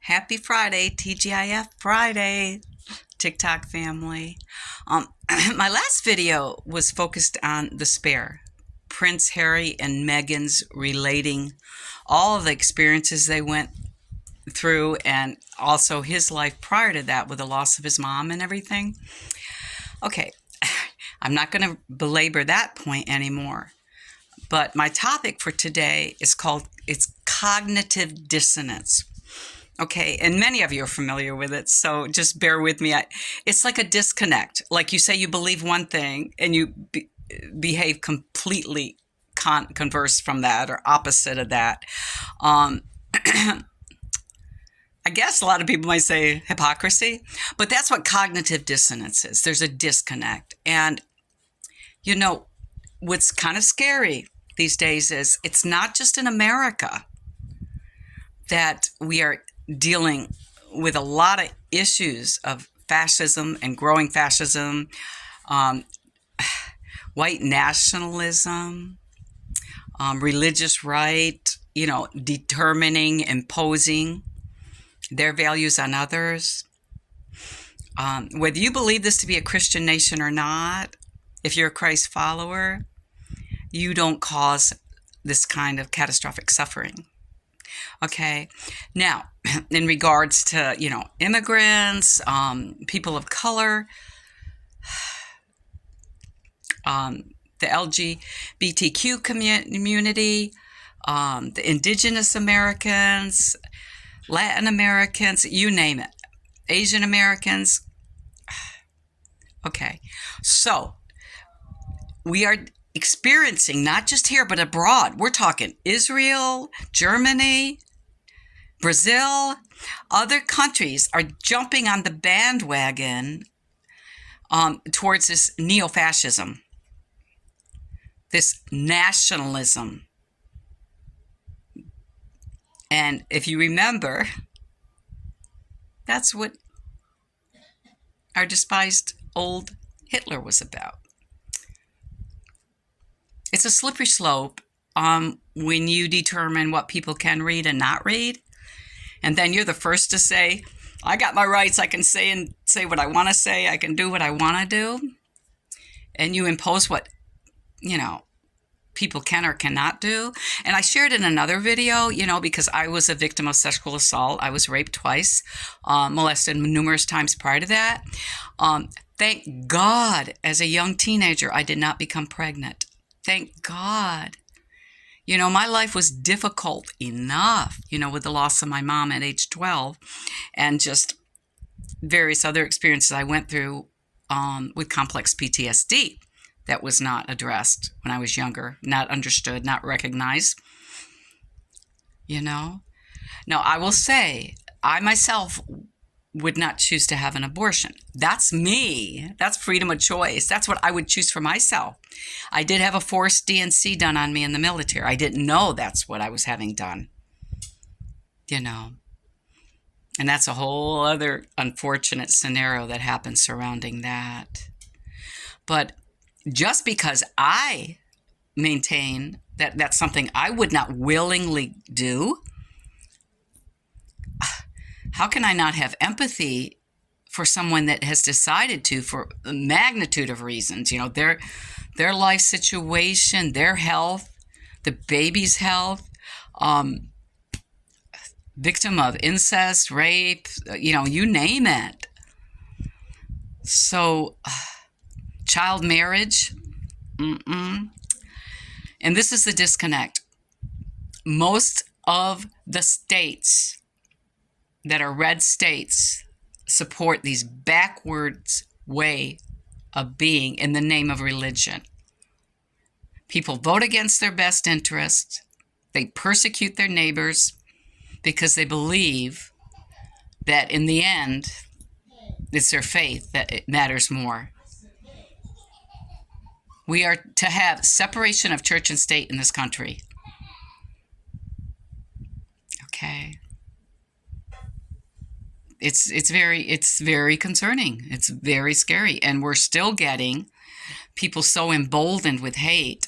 Happy Friday, TGIF Friday, TikTok family. My last video was focused on the Spare, Prince Harry and Meghan's relating all of the experiences they went through and also his life prior to that with the loss of his mom and everything. Okay, I'm not going to belabor that point anymore. But my topic for today is it's cognitive dissonance. Okay, and many of you are familiar with it, so just bear with me. It's like a disconnect. Like you say you believe one thing and you behave completely converse from that or opposite of that. I guess a lot of people might say hypocrisy, but that's what cognitive dissonance is. There's a disconnect. And, you know, what's kind of scary these days is it's not just in America that we are dealing with a lot of issues of fascism and growing fascism, white nationalism, religious right, determining, imposing their values on others. Whether you believe this to be a Christian nation or not, if you're a Christ follower, you don't cause this kind of catastrophic suffering. Okay. Now, in regards to, immigrants, people of color, the LGBTQ community, the indigenous Americans, Latin Americans, you name it, Asian Americans. Okay. So we are experiencing, not just here, but abroad. We're talking Israel, Germany, Brazil, other countries are jumping on the bandwagon towards this neo-fascism, this nationalism. And if you remember, that's what our despised old Hitler was about. It's a slippery slope when you determine what people can read and not read. And then you're the first to say, I got my rights. I can say what I want to say. I can do what I want to do. And you impose what, people can or cannot do. And I shared in another video, because I was a victim of sexual assault. I was raped twice, molested numerous times prior to that. Thank God, as a young teenager, I did not become pregnant. Thank God. My life was difficult enough, with the loss of my mom at age 12 and just various other experiences I went through with complex PTSD that was not addressed when I was younger, not understood, not recognized. Now, I will say, I myself would not choose to have an abortion. That's me. That's freedom of choice. That's what I would choose for myself. I did have a forced D&C done on me in the military. I didn't know that's what I was having done. And that's a whole other unfortunate scenario that happens surrounding that. But just because I maintain that that's something I would not willingly do, how can I not have empathy for someone that has decided to, for a magnitude of reasons, their life situation, their health, the baby's health, victim of incest, rape, you name it. So, child marriage, and this is the disconnect. Most of the states that are red states support these backwards way of being in the name of religion. People vote against their best interests. They persecute their neighbors because they believe that in the end, it's their faith that it matters more. We are to have separation of church and state in this country. Okay. It's very concerning. It's very scary. And we're still getting people so emboldened with hate,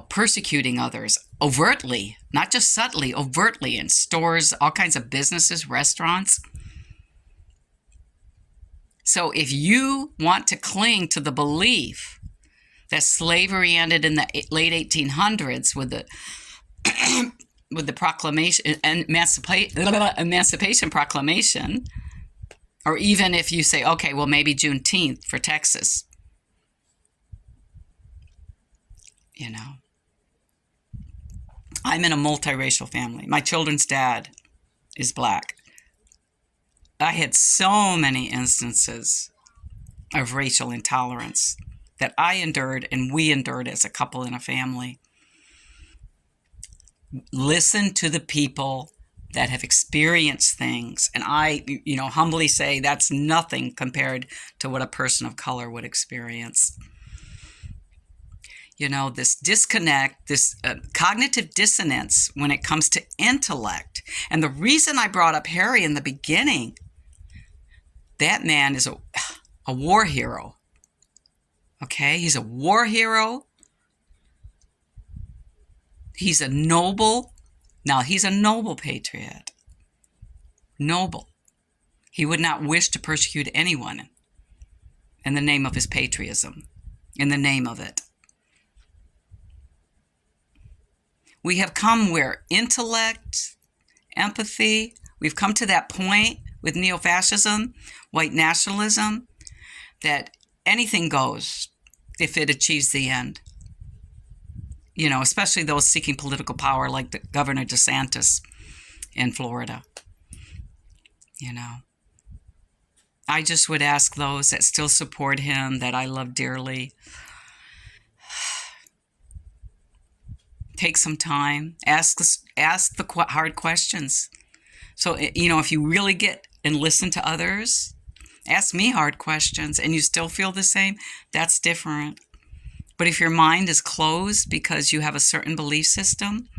persecuting others. overtly, not just subtly, overtly in stores, all kinds of businesses, restaurants. So if you want to cling to the belief that slavery ended in the late 1800s with the with the proclamation and Emancipation Proclamation, or even if you say, okay, well, maybe Juneteenth for Texas, you know, I'm in a multiracial family. My children's dad is black. I had so many instances of racial intolerance that I endured and we endured as a couple in a family. Listen to the people that have experienced things. And I, humbly say that's nothing compared to what a person of color would experience. This disconnect, this cognitive dissonance when it comes to intellect. And the reason I brought up Harry in the beginning, that man is a war hero. Okay? He's a war hero. He's a noble. Now, he's a noble patriot. Noble. He would not wish to persecute anyone in the name of his patriotism, in the name of it. We have come where intellect, empathy, we've come to that point with neo-fascism, white nationalism, that anything goes if it achieves the end. Especially those seeking political power like the Governor DeSantis in Florida. I just would ask those that still support him, that I love dearly, take some time, ask the hard questions. So, if you really get and listen to others, ask me hard questions and you still feel the same, that's different. But if your mind is closed because you have a certain belief system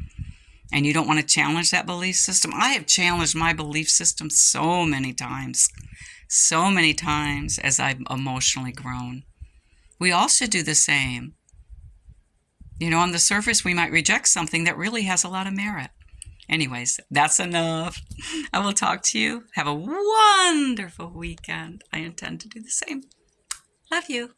and you don't want to challenge that belief system, I have challenged my belief system so many times as I've emotionally grown. We all should do the same. On the surface, we might reject something that really has a lot of merit. Anyways, that's enough. I will talk to you. Have a wonderful weekend. I intend to do the same. Love you.